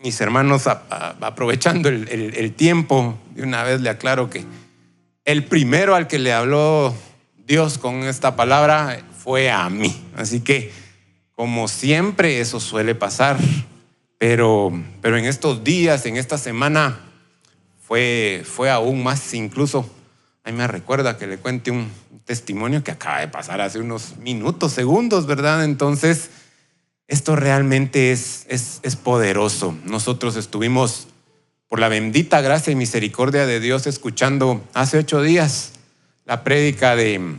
mis hermanos, aprovechando el tiempo, de una vez le aclaro que el primero al que le habló Dios con esta palabra fue a mí. Así que, como siempre, eso suele pasar. Pero en estos días, en esta semana, fue aún más. Incluso, ahí me recuerda que le cuente un testimonio que acaba de pasar hace unos minutos, segundos, ¿verdad? Entonces, esto realmente es poderoso. Nosotros estuvimos, por la bendita gracia y misericordia de Dios, escuchando hace 8 días la prédica de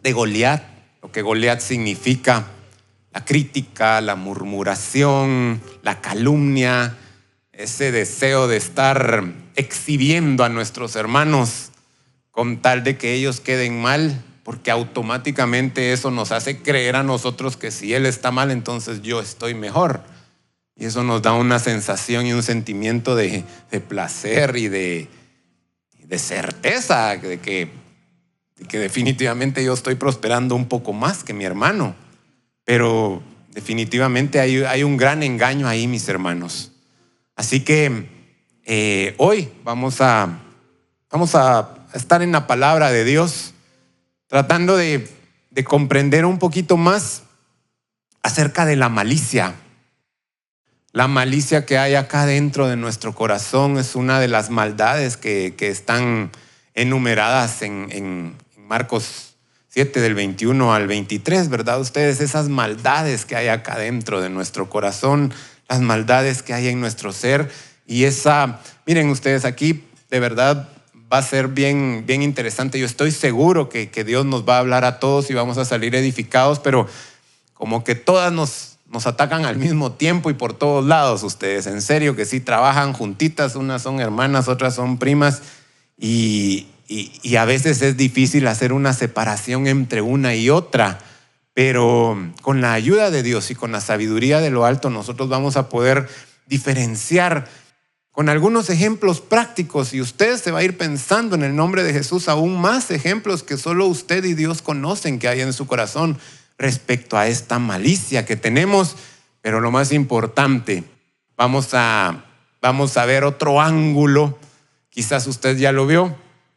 Goliat, lo que Goliat significa: la crítica, la murmuración, la calumnia, ese deseo de estar exhibiendo a nuestros hermanos con tal de que ellos queden mal, porque automáticamente eso nos hace creer a nosotros que si él está mal, entonces yo estoy mejor. Y eso nos da una sensación y un sentimiento de placer y de certeza de que definitivamente yo estoy prosperando un poco más que mi hermano. Pero definitivamente hay un gran engaño ahí, mis hermanos. Así que hoy vamos a estar en la palabra de Dios, tratando de comprender un poquito más acerca de la malicia. La malicia que hay acá dentro de nuestro corazón es una de las maldades que están enumeradas en Marcos 7, del 21 al 23, ¿verdad? Ustedes, esas maldades que hay acá dentro de nuestro corazón, las maldades que hay en nuestro ser. Y miren ustedes, aquí de verdad va a ser bien interesante. Yo estoy seguro que Dios nos va a hablar a todos y vamos a salir edificados, pero como que todas nos atacan al mismo tiempo y por todos lados. Ustedes, en serio que sí, trabajan juntitas, unas son hermanas, otras son primas, y a veces es difícil hacer una separación entre una y otra, pero con la ayuda de Dios y con la sabiduría de lo alto, nosotros vamos a poder diferenciar con algunos ejemplos prácticos, y usted se va a ir pensando en el nombre de Jesús aún más ejemplos que solo usted y Dios conocen que hay en su corazón respecto a esta malicia que tenemos. Pero lo más importante, vamos a ver otro ángulo, quizás usted ya lo vio,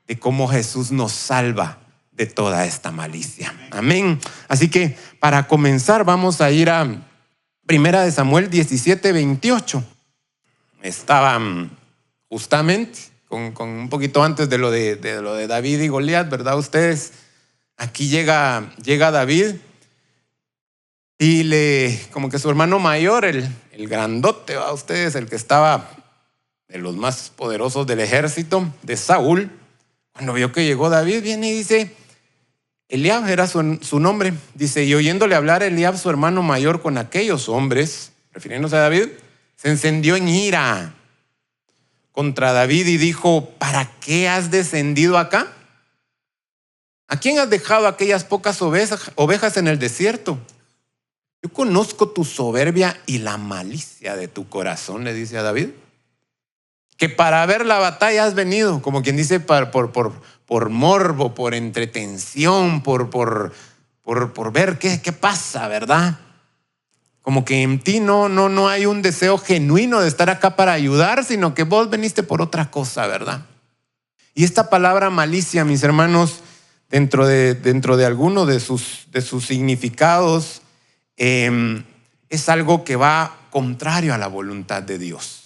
de cómo Jesús nos salva de toda esta malicia. Amén. Así que para comenzar vamos a ir a 1 Samuel 17, 28. Estaba justamente con un poquito antes de lo de David y Goliat, ¿verdad? Ustedes, aquí llega David y como que su hermano mayor, el grandote, ¿va? Ustedes, el que estaba de los más poderosos del ejército de Saúl, cuando vio que llegó David, viene y dice, Eliab era su nombre, dice, y oyéndole hablar Eliab, su hermano mayor, con aquellos hombres, refiriéndose a David, se encendió en ira contra David y dijo, ¿para qué has descendido acá? ¿A quién has dejado aquellas pocas ovejas en el desierto? Yo conozco tu soberbia y la malicia de tu corazón, le dice a David, que para ver la batalla has venido, como quien dice, por morbo, por entretención, por ver qué pasa, ¿verdad? Como que en ti no hay un deseo genuino de estar acá para ayudar, sino que vos veniste por otra cosa, ¿verdad? Y esta palabra malicia, mis hermanos, dentro de alguno de sus significados, es algo que va contrario a la voluntad de Dios.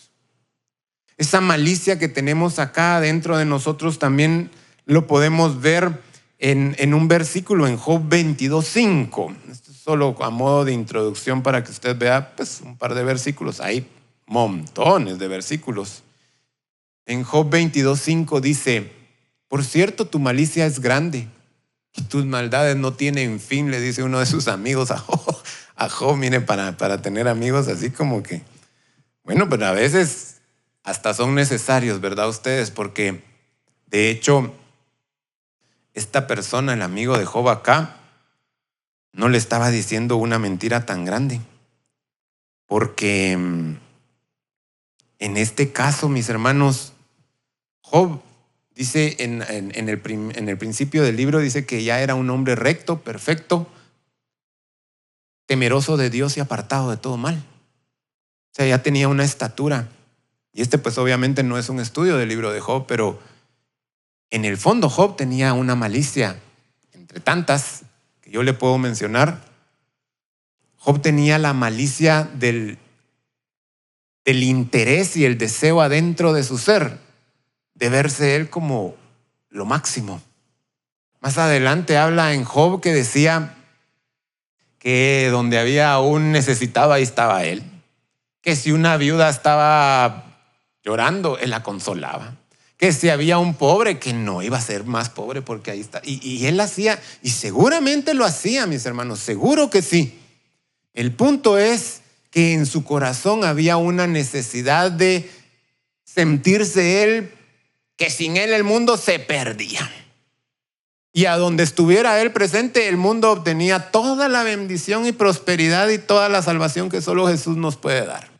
Esa malicia que tenemos acá dentro de nosotros también lo podemos ver en un versículo en Job 22:5. Esto es solo a modo de introducción para que usted vea pues, un par de versículos. Hay montones de versículos. En Job 22:5 dice, por cierto, tu malicia es grande y tus maldades no tienen fin, le dice uno de sus amigos a Job. Mire, para tener amigos así como que, bueno, pero a veces hasta son necesarios, ¿verdad ustedes? Porque de hecho, esta persona, el amigo de Job acá, no le estaba diciendo una mentira tan grande. Porque en este caso, mis hermanos, Job dice en el principio del libro, dice que ya era un hombre recto, perfecto, temeroso de Dios y apartado de todo mal. sea, ya tenía una estatura. Y pues obviamente no es un estudio del libro de Job, pero en el fondo Job tenía una malicia, entre tantas que yo le puedo mencionar. Job tenía la malicia del interés y el deseo adentro de su ser, de verse él como lo máximo. Más adelante habla en Job que decía que donde había un necesitado, ahí estaba él. Que si una viuda estaba llorando, él la consolaba. Que si había un pobre, que no iba a ser más pobre porque ahí está. Y él hacía, y seguramente lo hacía, mis hermanos, seguro que sí. El punto es que en su corazón había una necesidad de sentirse él, que sin él el mundo se perdía. Y a donde estuviera él presente, el mundo obtenía toda la bendición y prosperidad y toda la salvación que solo Jesús nos puede dar.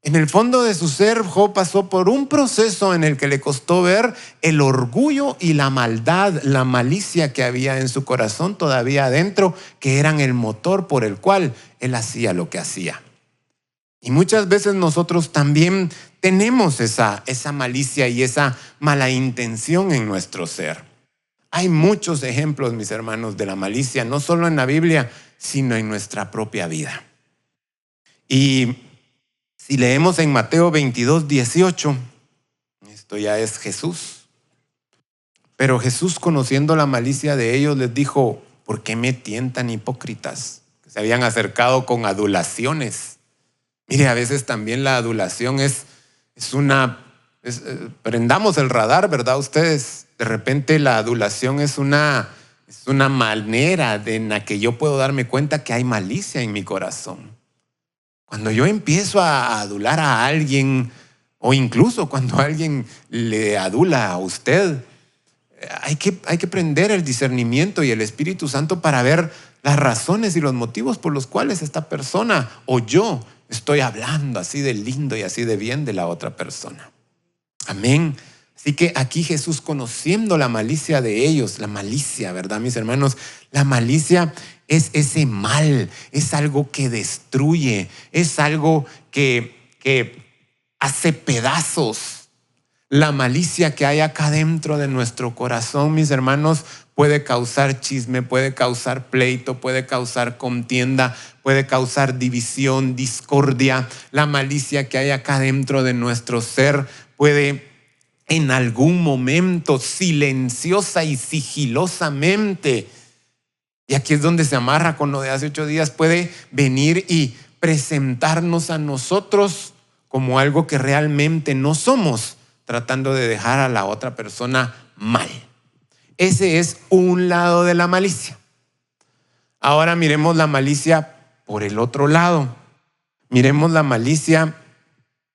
En el fondo de su ser, Job pasó por un proceso en el que le costó ver el orgullo y la maldad, la malicia que había en su corazón todavía adentro, que eran el motor por el cual él hacía lo que hacía. Y muchas veces nosotros también tenemos esa malicia y esa mala intención en nuestro ser. Hay muchos ejemplos, mis hermanos, de la malicia, no solo en la Biblia, sino en nuestra propia vida. Y si leemos en Mateo 22, 18, esto ya es Jesús. Pero Jesús, conociendo la malicia de ellos, les dijo: ¿por qué me tientan, hipócritas? Que se habían acercado con adulaciones. Mire, a veces también la adulación prendamos el radar, ¿verdad? Ustedes, de repente la adulación es una manera en la que yo puedo darme cuenta que hay malicia en mi corazón. Cuando yo empiezo a adular a alguien, o incluso cuando alguien le adula a usted, hay que prender el discernimiento y el Espíritu Santo para ver las razones y los motivos por los cuales esta persona o yo estoy hablando así de lindo y así de bien de la otra persona. Amén. Así que aquí Jesús, conociendo la malicia de ellos, la malicia, ¿verdad, mis hermanos? La malicia es ese mal, es algo que destruye, es algo que hace pedazos. La malicia que hay acá dentro de nuestro corazón, mis hermanos, puede causar chisme, puede causar pleito, puede causar contienda, puede causar división, discordia. La malicia que hay acá dentro de nuestro ser puede en algún momento, silenciosa y sigilosamente, y aquí es donde se amarra con lo de hace 8 días, puede venir y presentarnos a nosotros como algo que realmente no somos, tratando de dejar a la otra persona mal. Ese es un lado de la malicia. Ahora miremos la malicia por el otro lado. Miremos la malicia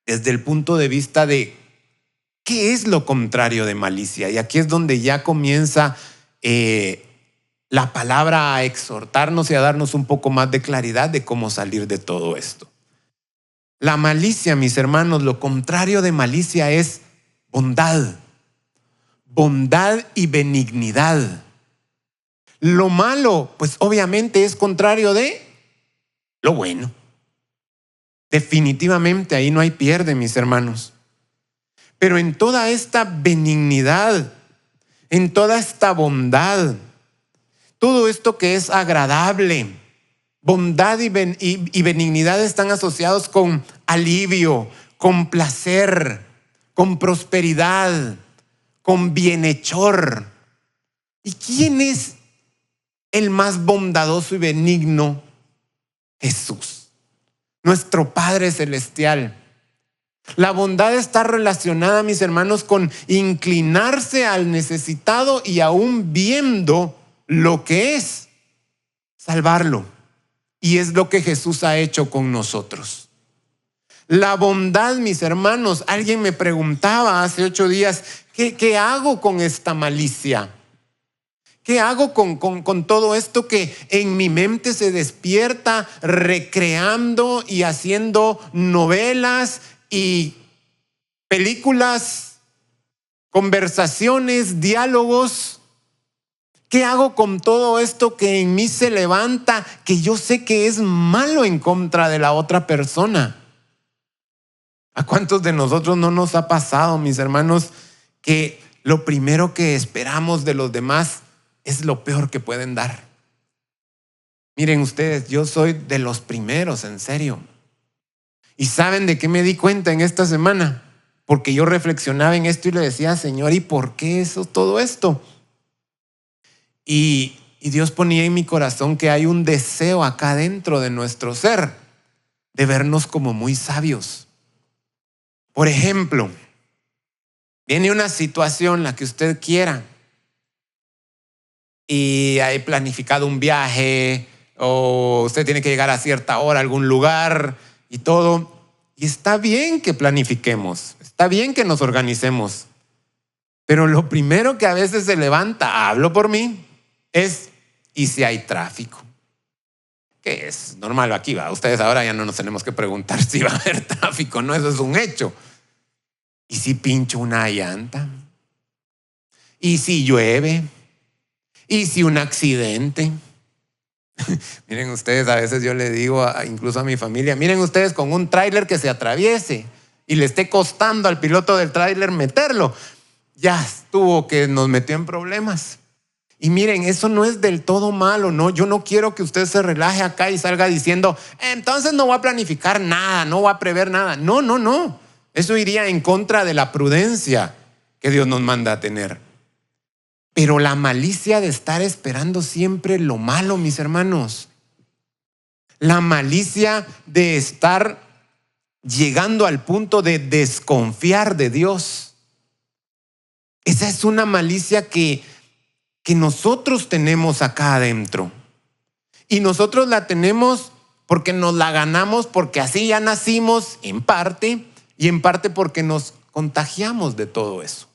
desde el punto de vista de ¿qué es lo contrario de malicia? Y aquí es donde ya comienza la palabra a exhortarnos y a darnos un poco más de claridad de cómo salir de todo esto. La malicia, mis hermanos, lo contrario de malicia es bondad. Bondad y benignidad. Lo malo, pues obviamente es contrario de lo bueno. Definitivamente ahí no hay pierde, mis hermanos. Pero en toda esta benignidad, en toda esta bondad, todo esto que es agradable, bondad y benignidad están asociados con alivio, con placer, con prosperidad, con bienhechor. ¿Y quién es el más bondadoso y benigno? Jesús, nuestro Padre Celestial. La bondad está relacionada, mis hermanos, con inclinarse al necesitado y aún viendo lo que es, salvarlo. Y es lo que Jesús ha hecho con nosotros. La bondad, mis hermanos, alguien me preguntaba hace 8 días, ¿qué hago con esta malicia? ¿Qué hago con todo esto que en mi mente se despierta recreando y haciendo novelas y películas, conversaciones, diálogos? ¿Qué hago con todo esto que en mí se levanta, que yo sé que es malo en contra de la otra persona? ¿A cuántos de nosotros no nos ha pasado, mis hermanos, que lo primero que esperamos de los demás es lo peor que pueden dar? Miren ustedes, yo soy de los primeros, en serio. ¿Y saben de qué me di cuenta en esta semana? Porque yo reflexionaba en esto y le decía, Señor, ¿y por qué todo esto? Y Dios ponía en mi corazón que hay un deseo acá dentro de nuestro ser de vernos como muy sabios. Por ejemplo, viene una situación la que usted quiera y hay planificado un viaje o usted tiene que llegar a cierta hora a algún lugar y todo. Y está bien que planifiquemos, está bien que nos organicemos. Pero lo primero que a veces se levanta, hablo por mí, es ¿y si hay tráfico? Que es normal aquí, ¿va? Ustedes ahora ya no nos tenemos que preguntar si va a haber tráfico, no, eso es un hecho. ¿Y si pincho una llanta? ¿Y si llueve? ¿Y si un accidente? Miren ustedes, a veces yo le digo incluso a mi familia, miren ustedes con un tráiler que se atraviese y le esté costando al piloto del tráiler meterlo, ya estuvo que nos metió en problemas. Y miren, eso no es del todo malo, ¿no? Yo no quiero que usted se relaje acá y salga diciendo, entonces no voy a planificar nada, no voy a prever nada. No, no, no. Eso iría en contra de la prudencia que Dios nos manda a tener. Pero la malicia de estar esperando siempre lo malo, mis hermanos. La malicia de estar llegando al punto de desconfiar de Dios. Esa es una malicia que nosotros tenemos acá adentro. Y nosotros la tenemos porque nos la ganamos, porque así ya nacimos en parte, y en parte porque nos contagiamos de todo eso.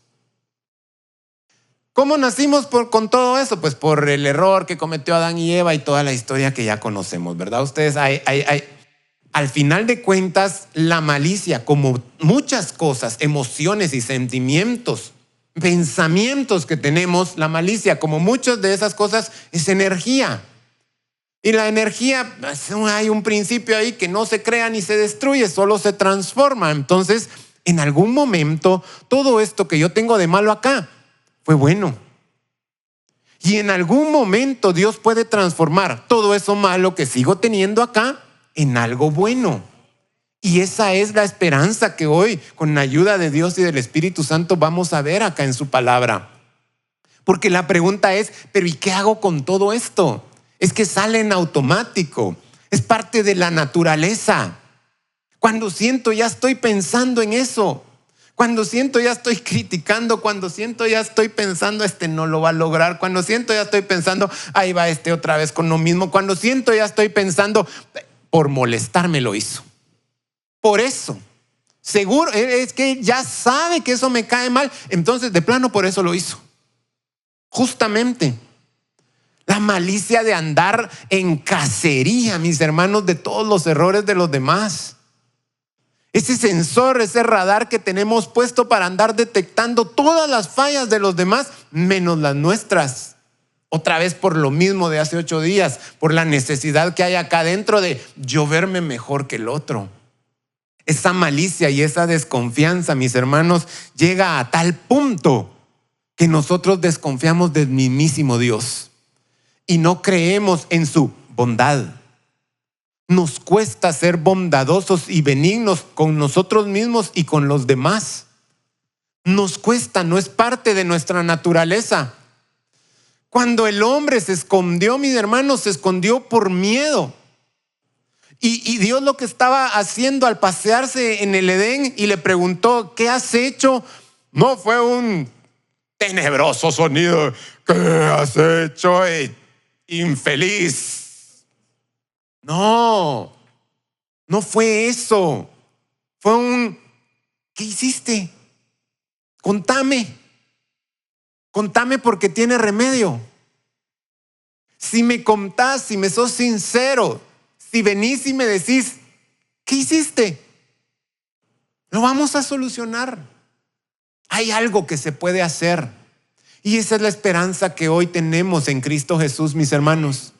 ¿Cómo nacimos con todo eso? Pues por el error que cometió Adán y Eva y toda la historia que ya conocemos, ¿verdad? Ustedes, al final de cuentas, la malicia, como muchas cosas, emociones y sentimientos, pensamientos que tenemos, la malicia, como muchas de esas cosas, es energía. Y la energía, hay un principio ahí que no se crea ni se destruye, solo se transforma. Entonces, en algún momento, todo esto que yo tengo de malo acá fue bueno. Y en algún momento Dios puede transformar todo eso malo que sigo teniendo acá en algo bueno. Y esa es la esperanza que hoy, con la ayuda de Dios y del Espíritu Santo, vamos a ver acá en su palabra. Porque la pregunta es, ¿pero y qué hago con todo esto? Es que sale en automático. Es parte de la naturaleza. Cuando siento ya estoy pensando en eso. Cuando siento ya estoy criticando, cuando siento ya estoy pensando no lo va a lograr, cuando siento ya estoy pensando ahí va otra vez con lo mismo, cuando siento ya estoy pensando por molestarme lo hizo. Por eso, seguro es que ya sabe que eso me cae mal, entonces de plano por eso lo hizo. Justamente la malicia de andar en cacería, mis hermanos, de todos los errores de los demás. Ese sensor, ese radar que tenemos puesto para andar detectando todas las fallas de los demás, menos las nuestras. Otra vez por lo mismo de hace 8 días, por la necesidad que hay acá dentro de yo verme mejor que el otro. Esa malicia y esa desconfianza, mis hermanos, llega a tal punto que nosotros desconfiamos del mismísimo Dios y no creemos en su bondad. Nos cuesta ser bondadosos y benignos con nosotros mismos y con los demás. Nos cuesta, no es parte de nuestra naturaleza. Cuando el hombre se escondió, mis hermanos, se escondió por miedo. Y Dios lo que estaba haciendo al pasearse en el Edén y le preguntó, ¿qué has hecho? No fue un tenebroso sonido, ¿qué has hecho, infeliz? No fue eso. Fue ¿qué hiciste? Contame porque tiene remedio. Si me contás, si me sos sincero, si venís y me decís, ¿qué hiciste? Lo vamos a solucionar. Hay algo que se puede hacer. Y esa es la esperanza que hoy tenemos en Cristo Jesús, mis hermanos.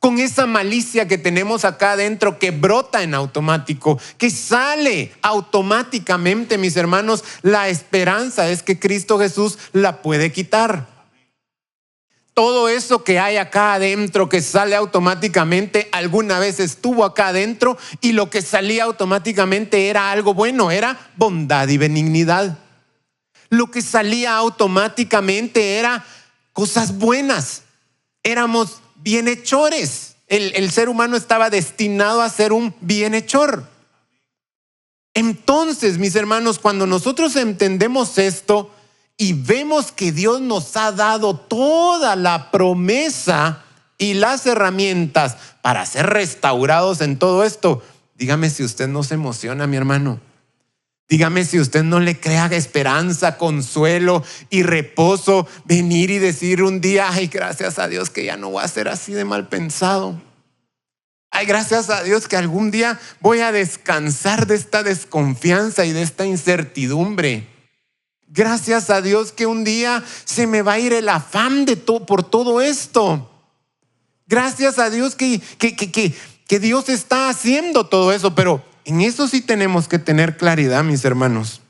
con esa malicia que tenemos acá adentro, que brota en automático, que sale automáticamente, mis hermanos, la esperanza es que Cristo Jesús la puede quitar. Todo eso que hay acá adentro, que sale automáticamente, alguna vez estuvo acá adentro y lo que salía automáticamente era algo bueno, era bondad y benignidad. Lo que salía automáticamente era cosas buenas. Éramos bienhechores. El ser humano estaba destinado a ser un bienhechor. Entonces, mis hermanos, cuando nosotros entendemos esto y vemos que Dios nos ha dado toda la promesa y las herramientas para ser restaurados en todo esto, dígame si usted no se emociona, mi hermano. Dígame si usted no le crea esperanza, consuelo y reposo, venir y decir un día, ay, gracias a Dios que ya no voy a ser así de mal pensado. Ay, gracias a Dios que algún día voy a descansar de esta desconfianza y de esta incertidumbre. Gracias a Dios que un día se me va a ir el afán por todo esto. Gracias a Dios que Dios está haciendo todo eso, pero en eso sí tenemos que tener claridad, mis hermanos.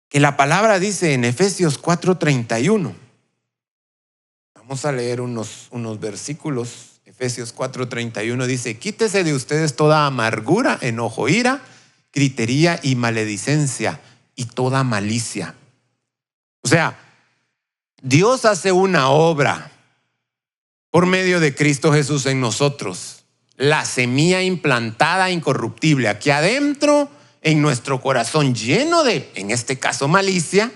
Que la palabra dice en Efesios 4:31. Vamos a leer unos versículos. Efesios 4:31 dice: quítese de ustedes toda amargura, enojo, ira, gritería y maledicencia y toda malicia. O sea, Dios hace una obra por medio de Cristo Jesús en nosotros. La semilla implantada incorruptible aquí adentro, en nuestro corazón lleno de, en este caso, malicia.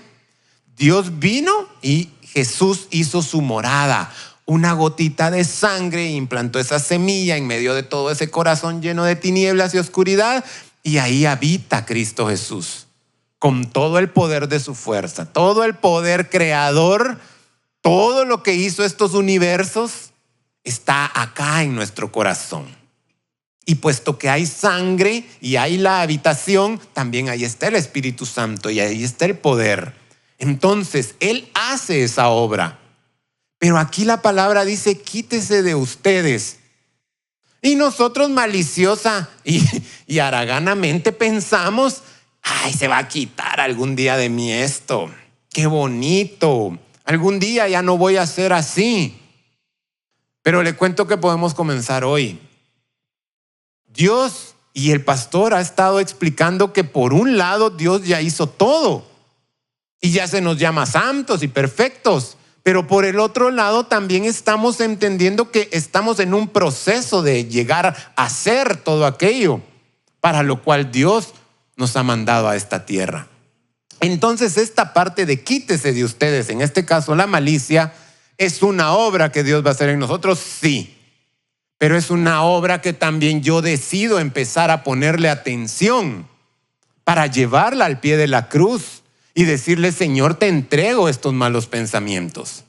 Dios vino y Jesús hizo su morada. Una gotita de sangre implantó esa semilla en medio de todo ese corazón lleno de tinieblas y oscuridad. Y ahí habita Cristo Jesús con todo el poder de su fuerza, todo el poder creador, todo lo que hizo estos universos está acá en nuestro corazón. Y puesto que hay sangre y hay la habitación, también ahí está el Espíritu Santo y ahí está el poder. Entonces, Él hace esa obra. Pero aquí la palabra dice: quítese de ustedes. Y nosotros maliciosa y haraganamente pensamos: ay, se va a quitar algún día de mí esto. Qué bonito. Algún día ya no voy a ser así. Pero le cuento que podemos comenzar hoy. Dios y el pastor ha estado explicando que por un lado Dios ya hizo todo y ya se nos llama santos y perfectos. Pero por el otro lado también estamos entendiendo que estamos en un proceso de llegar a ser todo aquello para lo cual Dios nos ha mandado a esta tierra. Entonces esta parte de quítese de ustedes, en este caso la malicia, ¿es una obra que Dios va a hacer en nosotros? Sí. Pero es una obra que también yo decido empezar a ponerle atención para llevarla al pie de la cruz y decirle: Señor, te entrego estos malos pensamientos.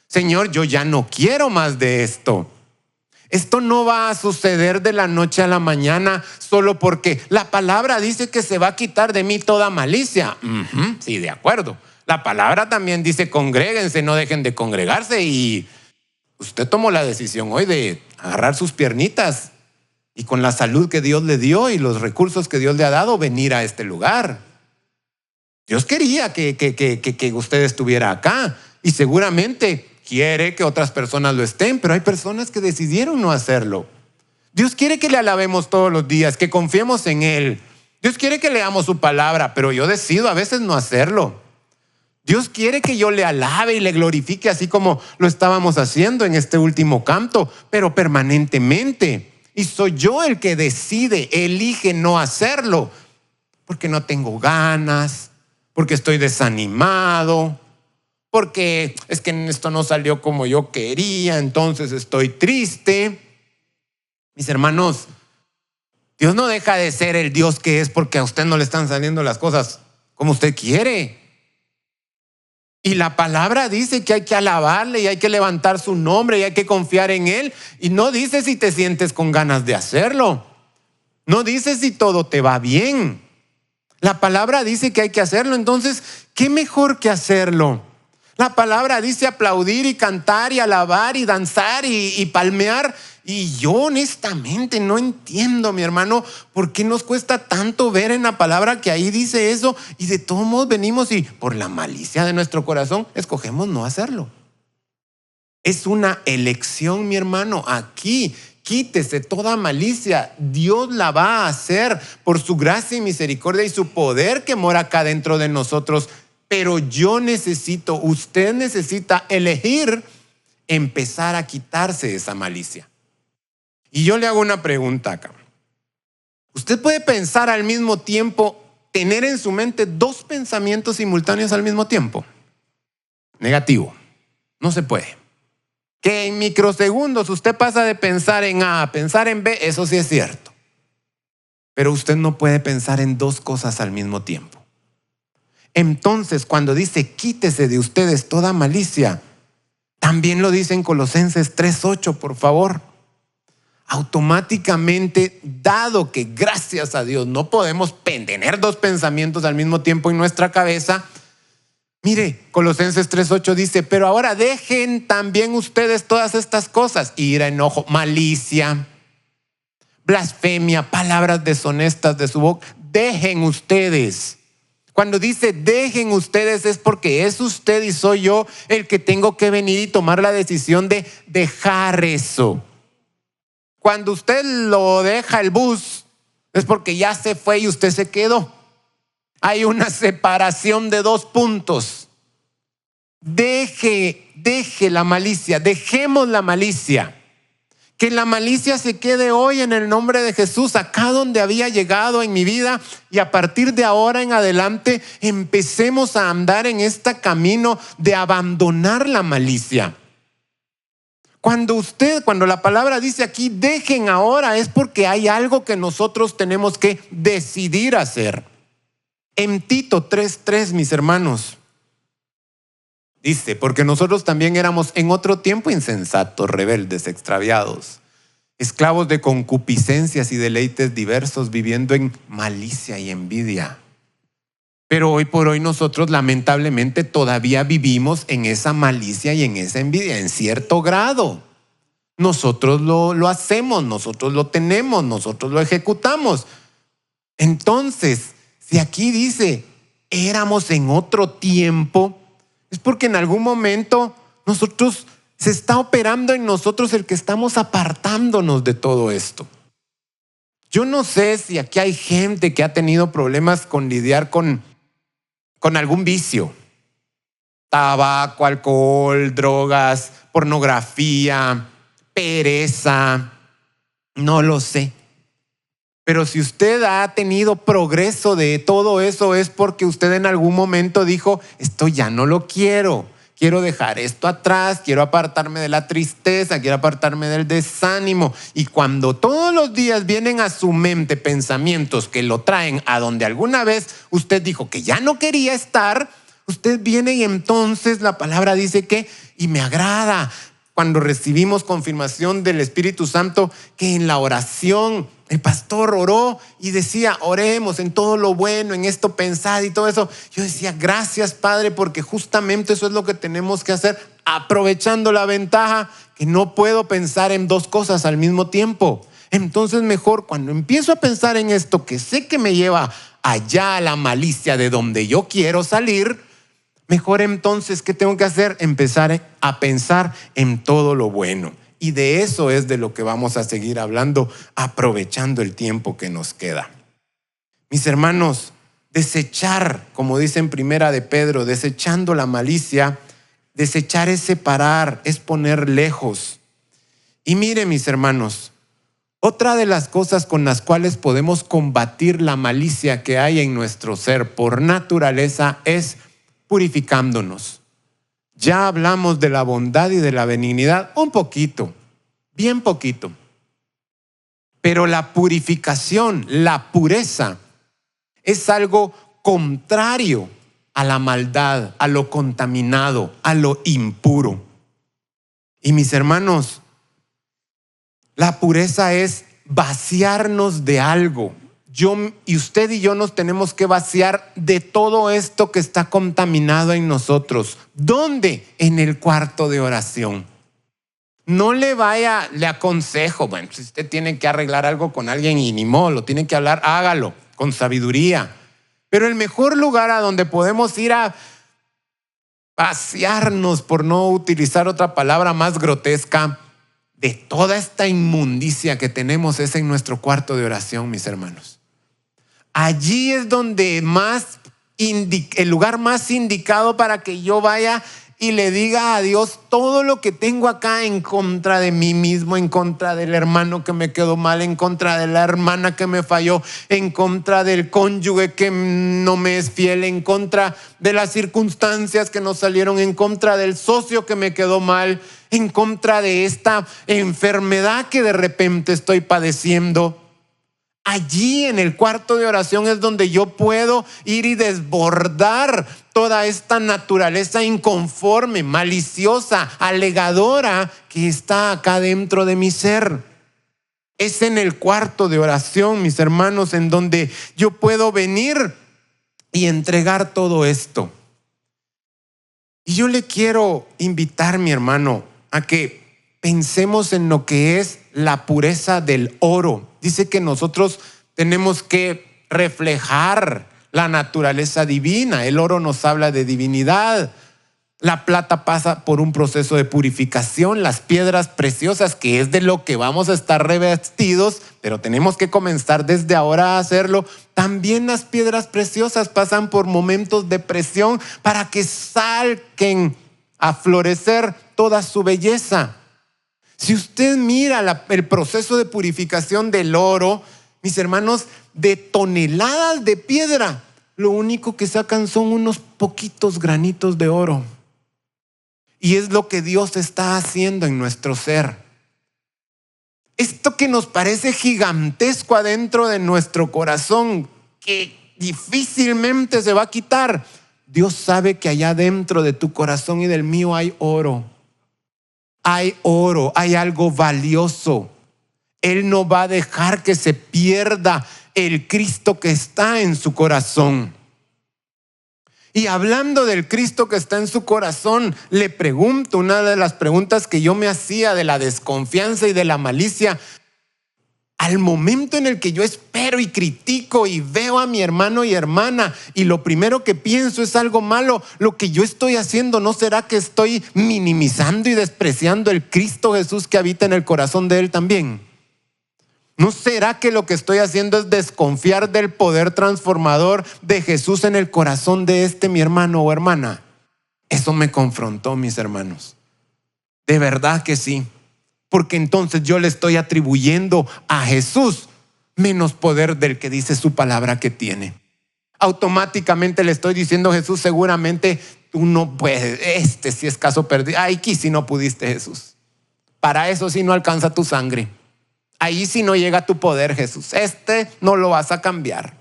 Señor, yo ya no quiero más de esto. Esto no va a suceder de la noche a la mañana solo porque la palabra dice que se va a quitar de mí toda malicia. Sí, de acuerdo. La palabra también dice: congréguense, no dejen de congregarse. Y usted tomó la decisión hoy de agarrar sus piernitas y con la salud que Dios le dio y los recursos que Dios le ha dado, venir a este lugar. Dios quería que usted estuviera acá y seguramente quiere que otras personas lo estén, pero hay personas que decidieron no hacerlo. Dios quiere que le alabemos todos los días, que confiemos en Él. Dios quiere que leamos su palabra, pero yo decido a veces no hacerlo. Dios quiere que yo le alabe y le glorifique así como lo estábamos haciendo en este último canto, pero permanentemente. Y soy yo el que decide, elige no hacerlo, porque no tengo ganas, porque estoy desanimado, porque es que esto no salió como yo quería, entonces estoy triste. Mis hermanos, Dios no deja de ser el Dios que es porque a usted no le están saliendo las cosas como usted quiere. Y la palabra dice que hay que alabarle y hay que levantar su nombre y hay que confiar en Él. Y no dice si te sientes con ganas de hacerlo. No dice si todo te va bien. La palabra dice que hay que hacerlo. Entonces, ¿qué mejor que hacerlo? La palabra dice aplaudir y cantar y alabar y danzar y palmear. Y yo honestamente no entiendo, mi hermano, por qué nos cuesta tanto ver en la palabra que ahí dice eso y de todos modos venimos y por la malicia de nuestro corazón escogemos no hacerlo. Es una elección, mi hermano. Aquí, quítese toda malicia. Dios la va a hacer por su gracia y misericordia y su poder que mora acá dentro de nosotros. Pero usted necesita elegir empezar a quitarse esa malicia. Y yo le hago una pregunta acá. Usted puede pensar al mismo tiempo, tener en su mente dos pensamientos simultáneos al mismo tiempo. Negativo. No se puede. Que en microsegundos usted pasa de pensar en A a pensar en B, eso sí es cierto. Pero usted no puede pensar en dos cosas al mismo tiempo. Entonces, cuando dice quítese de ustedes toda malicia, también lo dice en Colosenses 3:8, por favor. Automáticamente, dado que gracias a Dios no podemos tener dos pensamientos al mismo tiempo en nuestra cabeza, mire, Colosenses 3:8 dice, pero ahora dejen también ustedes todas estas cosas: ira, enojo, malicia, blasfemia, palabras deshonestas de su boca. Dejen ustedes. Cuando dice dejen ustedes es porque es usted y soy yo el que tengo que venir y tomar la decisión de dejar eso. Cuando usted lo deja el bus es porque ya se fue y usted se quedó. Hay una separación de dos puntos. Deje la malicia, dejemos la malicia. Que la malicia se quede hoy en el nombre de Jesús, acá donde había llegado en mi vida, y a partir de ahora en adelante empecemos a andar en este camino de abandonar la malicia. Cuando la palabra dice aquí, dejen ahora, es porque hay algo que nosotros tenemos que decidir hacer. En Tito 3:3, mis hermanos, dice, porque nosotros también éramos en otro tiempo insensatos, rebeldes, extraviados, esclavos de concupiscencias y deleites diversos, viviendo en malicia y envidia. Pero hoy por hoy nosotros lamentablemente todavía vivimos en esa malicia y en esa envidia, en cierto grado. Nosotros lo hacemos, nosotros lo tenemos, nosotros lo ejecutamos. Entonces, si aquí dice, éramos en otro tiempo, es porque en algún momento se está operando en nosotros el que estamos apartándonos de todo esto. Yo no sé si aquí hay gente que ha tenido problemas con lidiar con algún vicio. Tabaco, alcohol, drogas, pornografía, pereza, no lo sé. Pero si usted ha tenido progreso de todo eso es porque usted en algún momento dijo, esto ya no lo quiero. Quiero dejar esto atrás, quiero apartarme de la tristeza, quiero apartarme del desánimo. Y cuando todos los días vienen a su mente pensamientos que lo traen a donde alguna vez usted dijo que ya no quería estar, usted viene y entonces la palabra dice que, y me agrada, cuando recibimos confirmación del Espíritu Santo, que en la oración el pastor oró y decía, oremos en todo lo bueno, en esto pensad y todo eso. Yo decía, gracias Padre, porque justamente eso es lo que tenemos que hacer, aprovechando la ventaja que no puedo pensar en dos cosas al mismo tiempo. Entonces mejor cuando empiezo a pensar en esto, que sé que me lleva allá a la malicia de donde yo quiero salir, mejor entonces, ¿qué tengo que hacer? Empezar a pensar en todo lo bueno. Y de eso es de lo que vamos a seguir hablando, aprovechando el tiempo que nos queda. Mis hermanos, desechar, como dice en Primera de Pedro, desechando la malicia, desechar es separar, es poner lejos. Y mire, mis hermanos, otra de las cosas con las cuales podemos combatir la malicia que hay en nuestro ser por naturaleza es purificándonos. Ya hablamos de la bondad y de la benignidad un poquito, bien poquito. Pero la purificación, la pureza, es algo contrario a la maldad, a lo contaminado, a lo impuro. Y mis hermanos, la pureza es vaciarnos de algo, usted y yo nos tenemos que vaciar de todo esto que está contaminado en nosotros. ¿Dónde? En el cuarto de oración. No le aconsejo, bueno, si usted tiene que arreglar algo con alguien y ni modo, lo tiene que hablar, hágalo con sabiduría. Pero el mejor lugar a donde podemos ir a vaciarnos, por no utilizar otra palabra más grotesca, de toda esta inmundicia que tenemos es en nuestro cuarto de oración, mis hermanos. Allí es donde el lugar más indicado para que yo vaya y le diga a Dios todo lo que tengo acá en contra de mí mismo, en contra del hermano que me quedó mal, en contra de la hermana que me falló, en contra del cónyuge que no me es fiel, en contra de las circunstancias que no salieron, en contra del socio que me quedó mal, en contra de esta enfermedad que de repente estoy padeciendo. Allí en el cuarto de oración es donde yo puedo ir y desbordar toda esta naturaleza inconforme, maliciosa, alegadora que está acá dentro de mi ser. Es en el cuarto de oración, mis hermanos, en donde yo puedo venir y entregar todo esto. Y yo le quiero invitar, mi hermano, a que pensemos en lo que es la pureza del oro. Dice que nosotros tenemos que reflejar la naturaleza divina. El oro nos habla de divinidad. La plata pasa por un proceso de purificación. Las piedras preciosas, que es de lo que vamos a estar revestidos, pero tenemos que comenzar desde ahora a hacerlo. También las piedras preciosas pasan por momentos de presión para que salgan a florecer toda su belleza. Si usted mira el proceso de purificación del oro, mis hermanos, de toneladas de piedra, lo único que sacan son unos poquitos granitos de oro. Y es lo que Dios está haciendo en nuestro ser. Esto que nos parece gigantesco adentro de nuestro corazón, que difícilmente se va a quitar, Dios sabe que allá dentro de tu corazón y del mío hay oro. Hay oro, hay algo valioso. Él no va a dejar que se pierda el Cristo que está en su corazón. Y hablando del Cristo que está en su corazón, le pregunto, una de las preguntas que yo me hacía de la desconfianza y de la malicia, al momento en el que yo espero y critico y veo a mi hermano y hermana y lo primero que pienso es algo malo, lo que yo estoy haciendo, ¿no será que estoy minimizando y despreciando el Cristo Jesús que habita en el corazón de él también? ¿No será que lo que estoy haciendo es desconfiar del poder transformador de Jesús en el corazón de mi hermano o hermana? Eso me confrontó, mis hermanos. De verdad que sí. Porque entonces yo le estoy atribuyendo a Jesús menos poder del que dice su palabra que tiene. Automáticamente le estoy diciendo a Jesús, seguramente tú no puedes, sí es caso perdido. Aquí sí no pudiste, Jesús. Para eso sí no alcanza tu sangre. Ahí sí no llega tu poder, Jesús. No lo vas a cambiar.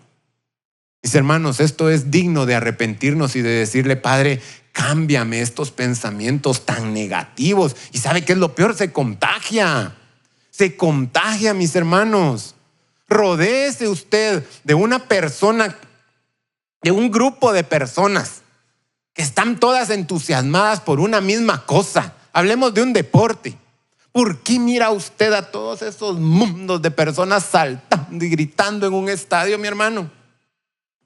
Mis hermanos, esto es digno de arrepentirnos y de decirle, Padre, cámbiame estos pensamientos tan negativos. ¿Y sabe qué es lo peor? Se contagia. Se contagia, mis hermanos. Rodéese usted de una persona, de un grupo de personas que están todas entusiasmadas por una misma cosa. Hablemos de un deporte. ¿Por qué mira usted a todos esos mundos de personas saltando y gritando en un estadio, mi hermano?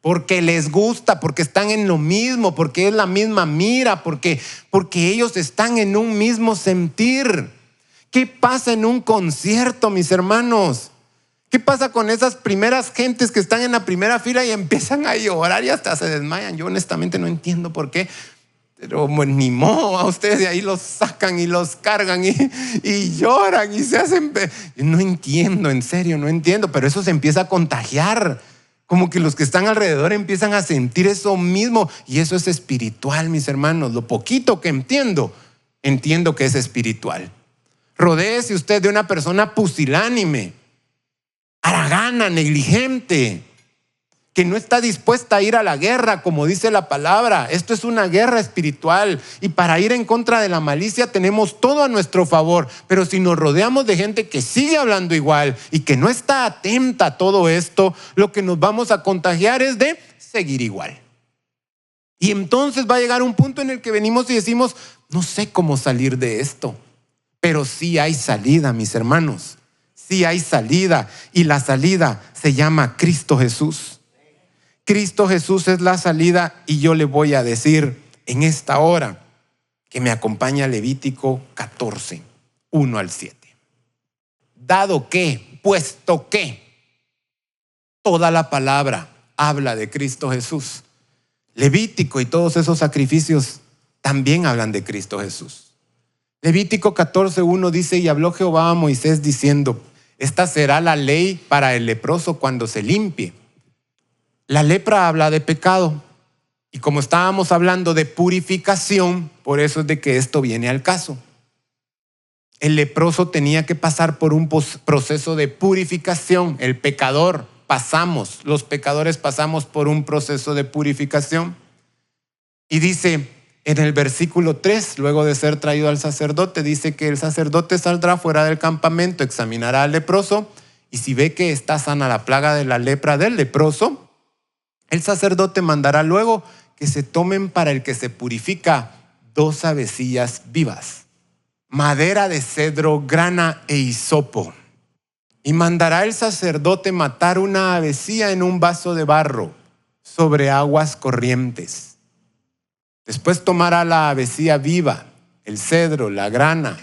Porque les gusta, porque están en lo mismo, porque es la misma mira, porque ellos están en un mismo sentir. ¿Qué pasa en un concierto, mis hermanos? ¿Qué pasa con esas primeras gentes que están en la primera fila y empiezan a llorar y hasta se desmayan? Yo honestamente no entiendo por qué. Pero bueno, ni modo, a ustedes de ahí los sacan y los cargan y lloran y se hacen. No entiendo, en serio, no entiendo, pero eso se empieza a contagiar. Como que los que están alrededor empiezan a sentir eso mismo. Y eso es espiritual, mis hermanos. Lo poquito que entiendo que es espiritual. Rodéese usted de una persona pusilánime, haragana, negligente, que no está dispuesta a ir a la guerra, como dice la palabra. Esto es una guerra espiritual, y para ir en contra de la malicia tenemos todo a nuestro favor. Pero si nos rodeamos de gente que sigue hablando igual y que no está atenta a todo esto, lo que nos vamos a contagiar es de seguir igual. Y entonces va a llegar un punto en el que venimos y decimos, no sé cómo salir de esto. Pero sí hay salida, mis hermanos. Sí hay salida, y la salida se llama Cristo Jesús. Cristo Jesús es la salida, y yo le voy a decir en esta hora que me acompaña Levítico 14, 1 al 7. Dado que, puesto que, toda la palabra habla de Cristo Jesús. Levítico y todos esos sacrificios también hablan de Cristo Jesús. Levítico 14:1 dice: y habló Jehová a Moisés diciendo, esta será la ley para el leproso cuando se limpie. La lepra habla de pecado, y como estábamos hablando de purificación, por eso es de que esto viene al caso. El leproso tenía que pasar por un proceso de purificación. El pecador los pecadores pasamos por un proceso de purificación. Y dice en el versículo 3, luego de ser traído al sacerdote, dice que el sacerdote saldrá fuera del campamento, examinará al leproso, y si ve que está sana la plaga de la lepra del leproso, el sacerdote mandará luego que se tomen para el que se purifica 2 avecillas vivas, madera de cedro, grana e hisopo. Y mandará el sacerdote matar una avecilla en un vaso de barro sobre aguas corrientes. Después tomará la avecilla viva, el cedro, la grana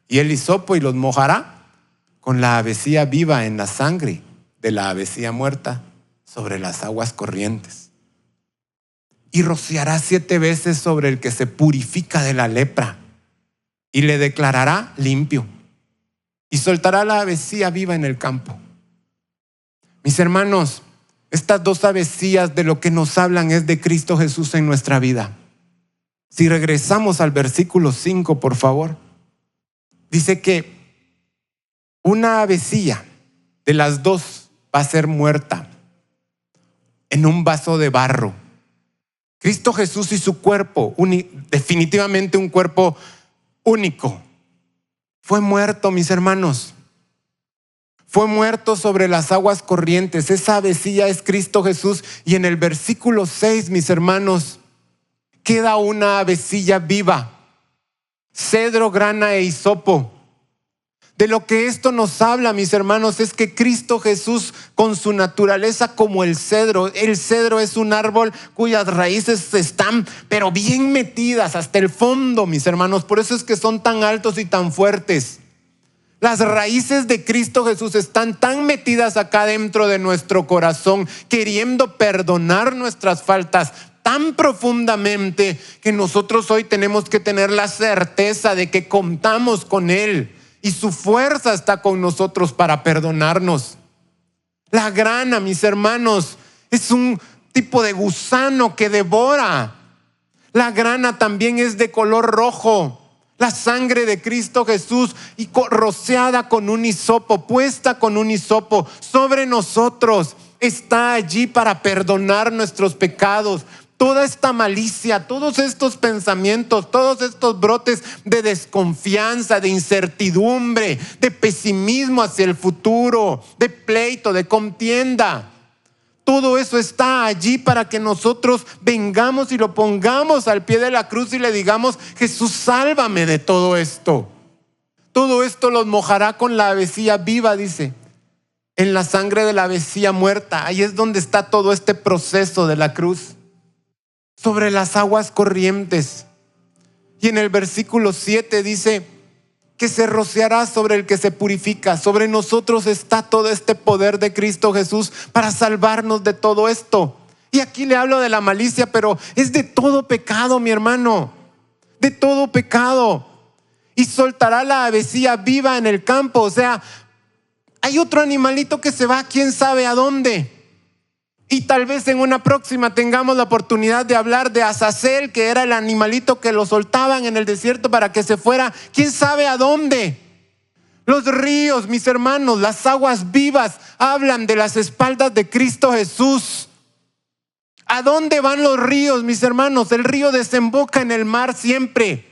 y el hisopo, y los mojará con la avecilla viva en la sangre de la avecilla muerta sobre las aguas corrientes. Y rociará 7 veces sobre el que se purifica de la lepra, y le declarará limpio. Y soltará la avecilla viva en el campo. Mis hermanos, estas 2 avecillas de lo que nos hablan es de Cristo Jesús en nuestra vida. Si regresamos al versículo 5, por favor, dice que una avecilla de las 2 va a ser muerta en un vaso de barro. Cristo Jesús y su cuerpo, definitivamente un cuerpo único, fue muerto, mis hermanos. Fue muerto sobre las aguas corrientes. Esa avecilla es Cristo Jesús. Y en el versículo 6, mis hermanos, queda una avecilla viva, cedro, grana e hisopo. De lo que esto nos habla, mis hermanos, es que Cristo Jesús, con su naturaleza como el cedro es un árbol cuyas raíces están pero bien metidas hasta el fondo, mis hermanos. Por eso es que son tan altos y tan fuertes. Las raíces de Cristo Jesús están tan metidas acá dentro de nuestro corazón, queriendo perdonar nuestras faltas tan profundamente, que nosotros hoy tenemos que tener la certeza de que contamos con Él. Y su fuerza está con nosotros para perdonarnos. La grana, mis hermanos, es un tipo de gusano que devora. La grana también es de color rojo. La sangre de Cristo Jesús y rociada con un hisopo, puesta con un hisopo sobre nosotros, está allí para perdonar nuestros pecados. Toda esta malicia, todos estos pensamientos, todos estos brotes de desconfianza, de incertidumbre, de pesimismo hacia el futuro, de pleito, de contienda, todo eso está allí para que nosotros vengamos y lo pongamos al pie de la cruz y le digamos: Jesús, sálvame de todo esto. Todo esto los mojará con la avecilla viva, dice, en la sangre de la avecilla muerta. Ahí es donde está todo este proceso de la cruz, sobre las aguas corrientes. Y en el versículo 7 dice que se rociará sobre el que se purifica. Sobre nosotros está todo este poder de Cristo Jesús para salvarnos de todo esto. Y aquí le hablo de la malicia, pero es de todo pecado, mi hermano, de todo pecado. Y soltará la avecilla viva en el campo. O sea, hay otro animalito que se va quién sabe a dónde. Y tal vez en una próxima tengamos la oportunidad de hablar de Azazel, que era el animalito que lo soltaban en el desierto para que se fuera quién sabe a dónde. Los ríos, mis hermanos, las aguas vivas hablan de las espaldas de Cristo Jesús. ¿A dónde van los ríos, mis hermanos? El río desemboca en el mar siempre,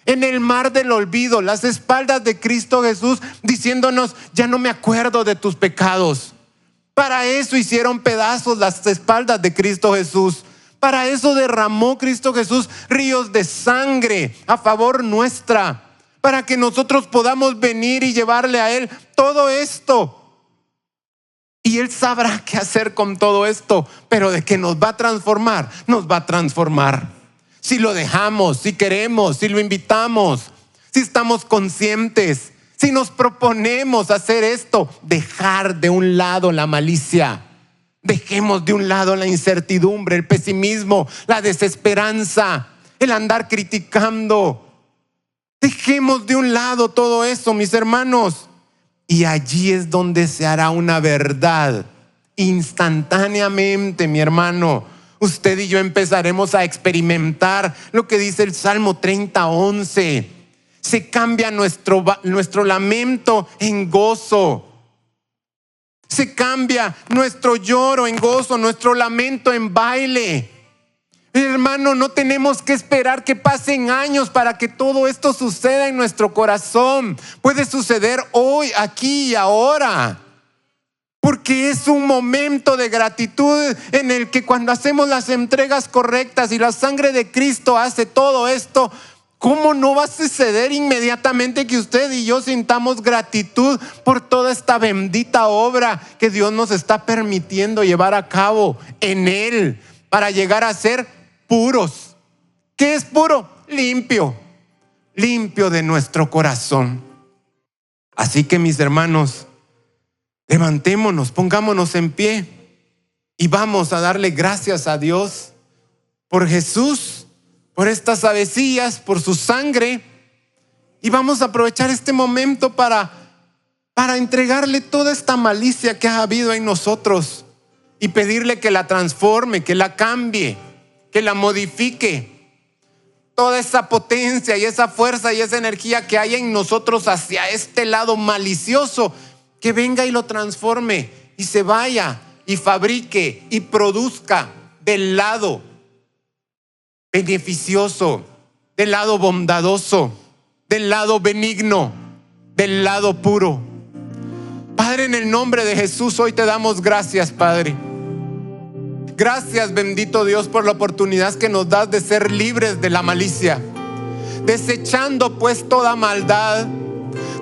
en el mar del olvido, las espaldas de Cristo Jesús diciéndonos: ya no me acuerdo de tus pecados. Para eso hicieron pedazos las espaldas de Cristo Jesús. Para eso derramó Cristo Jesús ríos de sangre a favor nuestra, para que nosotros podamos venir y llevarle a Él todo esto. Y Él sabrá qué hacer con todo esto, pero de que nos va a transformar, nos va a transformar. Si lo dejamos, si queremos, si lo invitamos, si estamos conscientes, si nos proponemos hacer esto, dejar de un lado la malicia. Dejemos de un lado la incertidumbre, el pesimismo, la desesperanza, el andar criticando. Dejemos de un lado todo eso, mis hermanos. Y allí es donde se hará una verdad. Instantáneamente, mi hermano, usted y yo empezaremos a experimentar lo que dice el Salmo 30:11. Se cambia nuestro lamento en gozo. Se cambia nuestro lloro en gozo, nuestro lamento en baile. Hermano, no tenemos que esperar que pasen años para que todo esto suceda en nuestro corazón. Puede suceder hoy, aquí y ahora. Porque es un momento de gratitud en el que cuando hacemos las entregas correctas y la sangre de Cristo hace todo esto, ¿cómo no va a suceder inmediatamente que usted y yo sintamos gratitud por toda esta bendita obra que Dios nos está permitiendo llevar a cabo en Él para llegar a ser puros? ¿Qué es puro? Limpio de nuestro corazón. Así que, mis hermanos, levantémonos, pongámonos en pie y vamos a darle gracias a Dios por Jesús, por estas avecillas, por su sangre. Y vamos a aprovechar este momento para entregarle toda esta malicia que ha habido en nosotros y pedirle que la transforme, que la cambie, que la modifique. Toda esa potencia y esa fuerza y esa energía que hay en nosotros hacia este lado malicioso, que venga y lo transforme y se vaya y fabrique y produzca del lado beneficioso, del lado bondadoso, del lado benigno, del lado puro. Padre, en el nombre de Jesús, hoy te damos gracias, Padre. Gracias, bendito Dios, por la oportunidad que nos das de ser libres de la malicia, desechando pues toda maldad,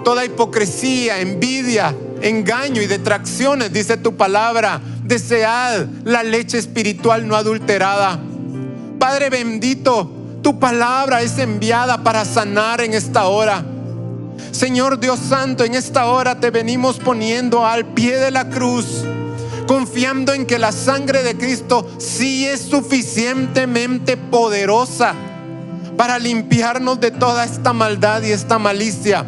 toda hipocresía, envidia, engaño y detracciones. Dice tu palabra: desead la leche espiritual no adulterada. Padre bendito, tu palabra es enviada para sanar en esta hora. Señor Dios Santo, en esta hora te venimos poniendo al pie de la cruz, confiando en que la sangre de Cristo sí es suficientemente poderosa para limpiarnos de toda esta maldad y esta malicia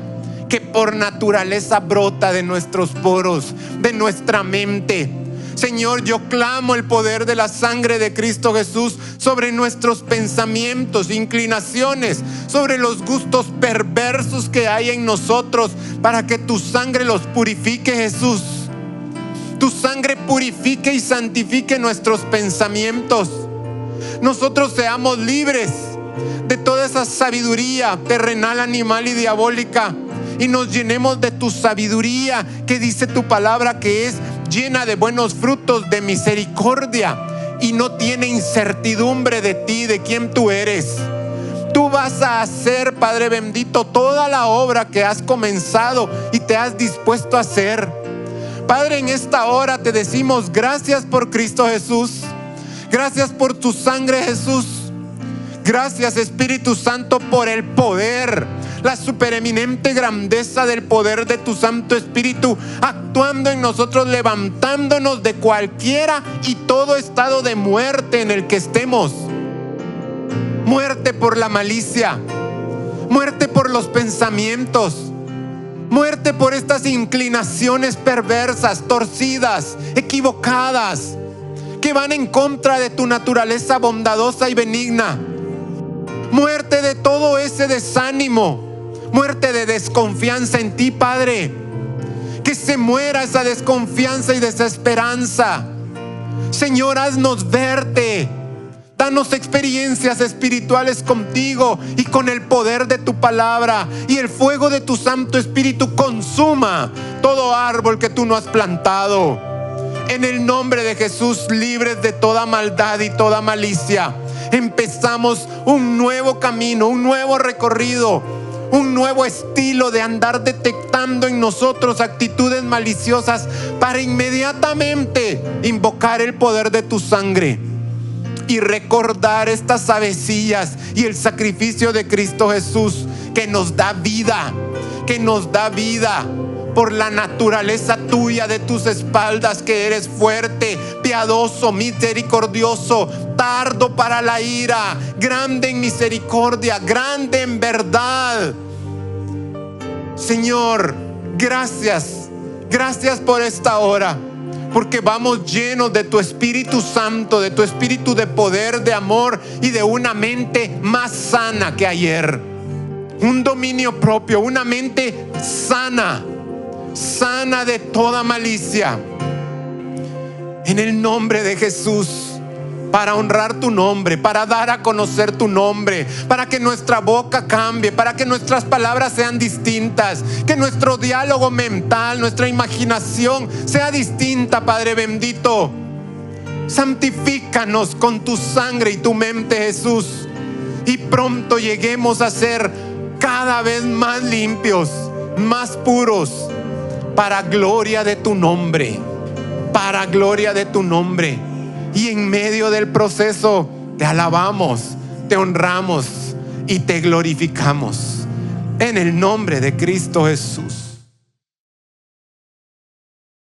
que por naturaleza brota de nuestros poros, de nuestra mente. Señor, yo clamo el poder de la sangre de Cristo Jesús sobre nuestros pensamientos, inclinaciones, sobre los gustos perversos que hay en nosotros, para que tu sangre los purifique, Jesús. Tu sangre purifique y santifique nuestros pensamientos. Nosotros seamos libres de toda esa sabiduría terrenal, animal y diabólica, y nos llenemos de tu sabiduría, que dice tu palabra que es llena de buenos frutos, de misericordia, y no tiene incertidumbre de ti, de quién tú eres. Tú vas a hacer, Padre bendito, toda la obra que has comenzado y te has dispuesto a hacer. Padre, en esta hora te decimos gracias por Cristo Jesús. Gracias por tu sangre, Jesús. Gracias, Espíritu Santo, por el poder, la supereminente grandeza del poder de tu Santo Espíritu actuando en nosotros, levantándonos de cualquiera y todo estado de muerte en el que estemos. Muerte por la malicia, muerte por los pensamientos, muerte por estas inclinaciones perversas, torcidas, equivocadas, que van en contra de tu naturaleza bondadosa y benigna. Muerte de todo ese desánimo, muerte de desconfianza en ti, Padre. Que se muera esa desconfianza y desesperanza. Señor, haznos verte Danos experiencias espirituales contigo y con el poder de tu palabra, y el fuego de tu Santo Espíritu consuma todo árbol que tú no has plantado. En el nombre de Jesús, libres de toda maldad y toda malicia, empezamos un nuevo camino, un nuevo recorrido, un nuevo estilo de andar detectando en nosotros actitudes maliciosas para inmediatamente invocar el poder de tu sangre y recordar estas avecillas y el sacrificio de Cristo Jesús, que nos da vida, por la naturaleza tuya de tus espaldas, que eres fuerte, piadoso, misericordioso, tardo para la ira, grande en misericordia, grande en verdad. Señor, gracias por esta hora, porque vamos llenos de tu Espíritu Santo, de tu Espíritu de poder, de amor y de una mente más sana que ayer. Un dominio propio, una mente sana de toda malicia. En el nombre de Jesús, para honrar tu nombre, para dar a conocer tu nombre, para que nuestra boca cambie, para que nuestras palabras sean distintas, que nuestro diálogo mental, nuestra imaginación sea distinta, Padre bendito. Santifícanos con tu sangre y tu mente, Jesús, y pronto lleguemos a ser cada vez más limpios, más puros, para gloria de tu nombre, para gloria de tu nombre. Y en medio del proceso te alabamos, te honramos y te glorificamos en el nombre de Cristo Jesús.